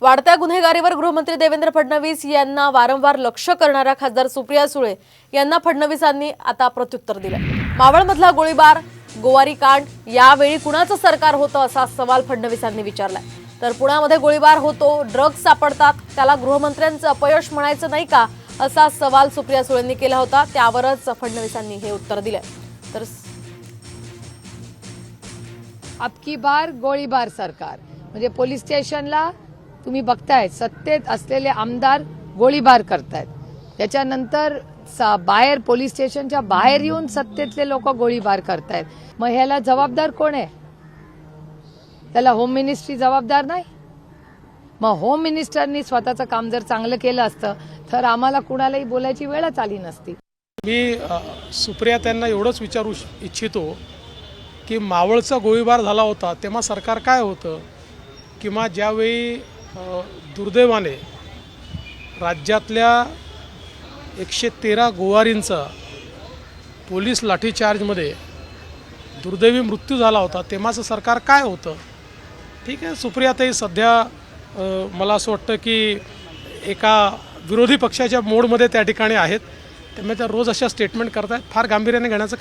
वाढत्या गुन्हेगारीवर गृहमंत्री देवेंद्र फडणवीस यांना वारंवार लक्ष करणाऱ्या खासदार सुप्रिया सुळे यांना फडणवीसांनी आता प्रत्युत्तर दिले। मावळमधला गोळीबार, गोवारी कांड यावेळी कुणाचं सरकार होतं असा सवाल फडणवीसांनी विचारलाय। तर पुण्यामध्ये गोळीबार होतो, ड्रग्ज सापडतात, त्याला गृहमंत्र्यांचं अपयश म्हणायचं नाही का असा सवाल सुप्रिया सुळेंनी केला होता। त्यावरच फडणवीसांनी हे उत्तर दिले। तर अबकी बार गोळीबार सरकार म्हणजे पोलीस स्टेशनला तुम्ही बघताय सत्तेत असलेले आमदार गोळीबार करतायत, त्याच्यानंतर बाहेर पोलीस स्टेशनच्या बाहेर येऊन सत्तेतले लोक गोळीबार करतायत। मग ह्याला जबाबदार कोण आहे? त्याला होम मिनिस्ट्री जबाबदार नाही? मग होम मिनिस्टरनी स्वतःचं काम जर चांगलं केलं असतं तर आम्हाला कुणालाही बोलायची वेळच आली नसती। मी सुप्रिया त्यांना एवढंच विचारू इच्छितो की मावळचा गोळीबार झाला होता तेव्हा सरकार काय होतं, किंवा ज्यावेळी दुर्दैवाने राज्यातल्या 113 गोवारींचा पोलीस लाठीचार्जमध्ये दुर्दैवी मृत्यू झाला होता तेव्हाचं सरकार काय होतं। ठीक आहे, सुप्रियाताई सध्या मला असं वाटतं की एका विरोधी पक्षाच्या मोडमध्ये त्या ठिकाणी आहेत, त्यामुळे त्या रोज अशा स्टेटमेंट करतायत, फार गांभीर्याने घेण्याचं